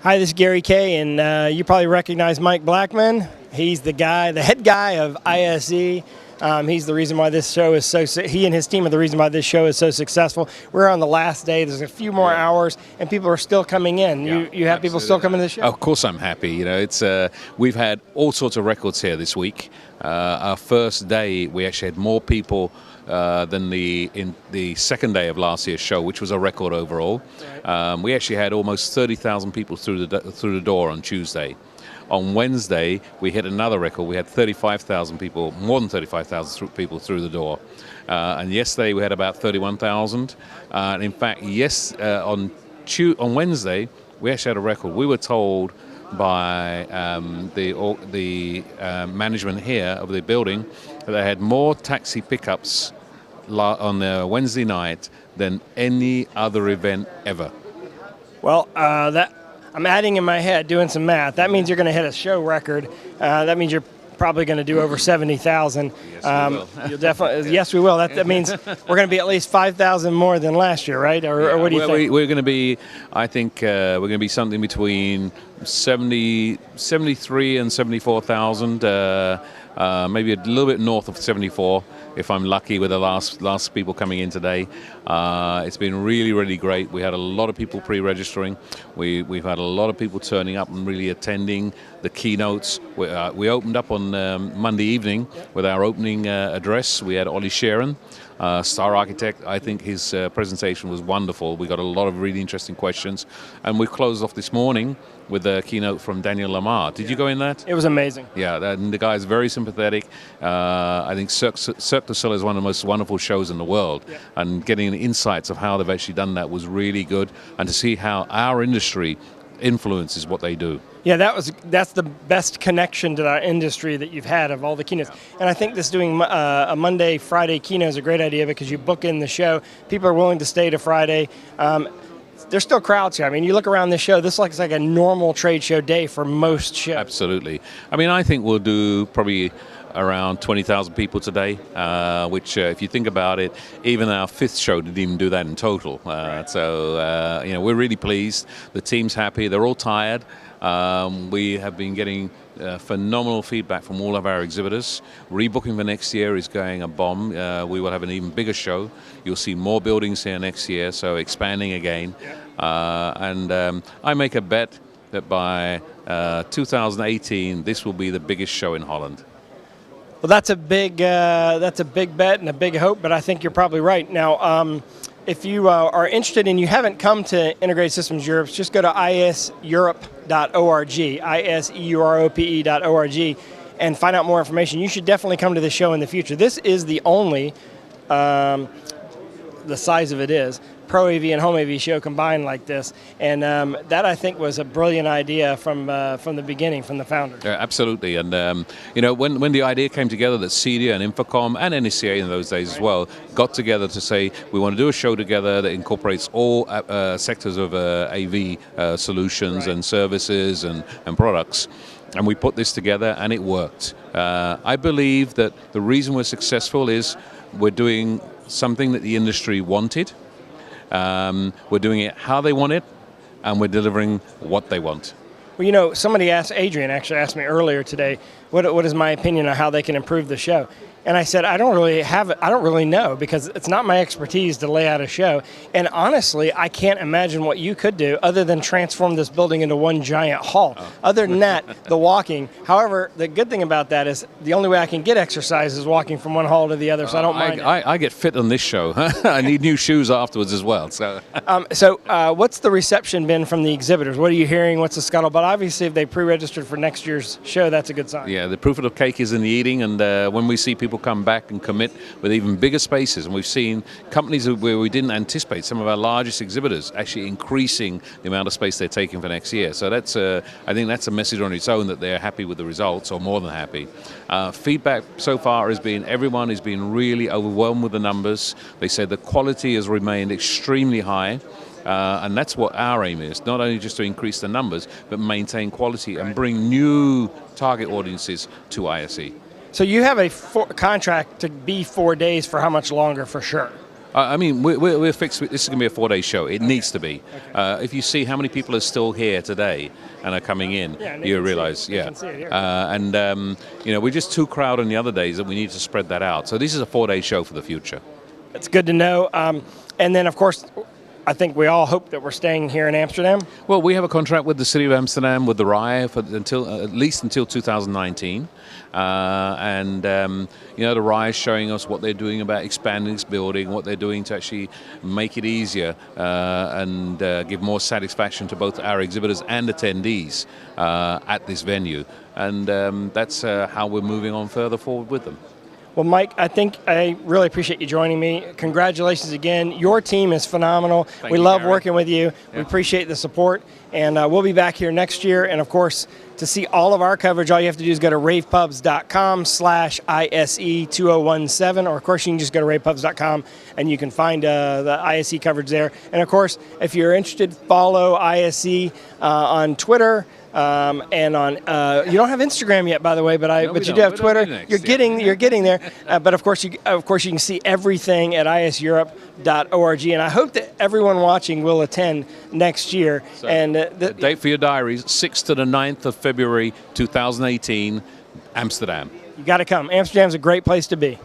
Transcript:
Hi, this is Gary Kayye, and you probably recognize Mike Blackman. He's the head guy of ISE. He's the reason why this show is he and his team are the reason why this show is so successful. We're on the last day. There's a few more hours, and people are still coming in. Yeah, you have people still coming to the show? Of course I'm happy. You know, it's we've had all sorts of records here this week. Our first day, we actually had more people than the second day of last year's show, which was a record overall. Right. We actually had almost 30,000 people through the door on Tuesday. On Wednesday, we hit another record. We had 35,000 people, more than 35,000 people through the door. And yesterday, we had about 31,000. In fact, on Wednesday, we actually had a record. We were told by the management here of the building that they had more taxi pickups on Wednesday night than any other event ever. Well, I'm adding in my head, doing some math. That means you're going to hit a show record. That means you're probably going to do over 70,000. Yes, we will. You'll definitely. Yes, we will. That means we're going to be at least 5,000 more than last year, right? Or what do you think? We're going to be. I think we're going to be something between 73 and 74,000. Maybe a little bit north of 74, if I'm lucky with the last people coming in today. It's been really, really great. We had a lot of people pre-registering. We've had a lot of people turning up and really attending the keynotes. We opened up on Monday evening with our opening address. We had Ollie Sharon, star architect. I think his presentation was wonderful. We got a lot of really interesting questions. And we closed off this morning with a keynote from Daniel Lamar. Did you go in that? It was amazing. Yeah, and the guy is very sympathetic. I think Cirque du Soleil is one of the most wonderful shows in the world. Yeah. And getting insights of how they've actually done that was really good. And to see how our industry influences what they do. Yeah, that's the best connection to our industry that you've had of all the keynotes. Yeah. And I think this doing a Monday, Friday keynote is a great idea because you book in the show. People are willing to stay to Friday. There's still crowds here. I mean, you look around this show, this looks like a normal trade show day for most shows. Absolutely. I mean, I think we'll do probably around 20,000 people today, which, if you think about it, even our fifth show didn't even do that in total. Right. So, we're really pleased. The team's happy. They're all tired. We have been getting phenomenal feedback from all of our exhibitors. Rebooking for next year is going a bomb. We will have an even bigger show. You'll see more buildings here next year, so expanding again. And I make a bet that by 2018, this will be the biggest show in Holland. Well, that's a big bet and a big hope, but I think you're probably right. Now, if you are interested and you haven't come to Integrated Systems Europe, just go to iseurope.org, iseurope.org, and find out more information. You should definitely come to the show in the future. This is the only, the size of it is, Pro AV and Home AV show combined like this, and that I think was a brilliant idea from the beginning, from the founders. Yeah, absolutely, and when the idea came together that CEDIA and Infocom and NSCA in those days as well got together to say we want to do a show together that incorporates all sectors of AV solutions and services and products. And we put this together, and it worked. I believe that the reason we're successful is we're doing something that the industry wanted. We're doing it how they want it, and we're delivering what they want. Well, somebody Adrian actually asked me earlier today, what is my opinion on how they can improve the show? And I said, I don't really know, because it's not my expertise to lay out a show. And honestly, I can't imagine what you could do other than transform this building into one giant hall. Oh. Other than that, the walking. However, the good thing about that is the only way I can get exercise is walking from one hall to the other, so I don't mind. I get fit on this show. I need new shoes afterwards as well. So, what's the reception been from the exhibitors? What are you hearing? What's the scuttlebutt? Obviously, if they pre-registered for next year's show, that's a good sign. Yeah, the proof of the cake is in the eating, and when we see people come back and commit with even bigger spaces, and we've seen companies where we didn't anticipate, some of our largest exhibitors actually increasing the amount of space they're taking for next year. So that's I think that's a message on its own that they're happy with the results, or more than happy. Feedback so far has been everyone has been really overwhelmed with the numbers. They said the quality has remained extremely high. And that's what our aim is, not only just to increase the numbers, but maintain quality and bring new target audiences to ISE. So you have a contract to be 4 days for how much longer, for sure? I mean, we're fixed. This is going to be a 4-day show. It needs to be. Okay. If you see how many people are still here today and are coming in, you realize, we're just too crowded on the other days that we need to spread that out. So this is a 4-day show for the future. It's good to know. And then, of course, I think we all hope that we're staying here in Amsterdam. Well, we have a contract with the City of Amsterdam, with the RAI, for at least until 2019. The RAI is showing us what they're doing about expanding this building, what they're doing to actually make it easier and give more satisfaction to both our exhibitors and attendees at this venue. And that's how we're moving on further forward with them. Well, Mike, I really appreciate you joining me. Congratulations again. Your team is phenomenal. We love working with you. We appreciate the support. And we'll be back here next year. And, of course, to see all of our coverage, all you have to do is go to ravepubs.com/ISE2017. Or, of course, you can just go to ravepubs.com and you can find the ISE coverage there. And, of course, if you're interested, follow ISE on Twitter. And on you don't have Instagram yet, by the way, but you do have Twitter. You're getting there. But of course you can see everything at iseurope.org. And I hope that everyone watching will attend next year. So, and the date for your diaries: 6th to the 9th of February, 2018, Amsterdam. You got to come. Amsterdam's a great place to be.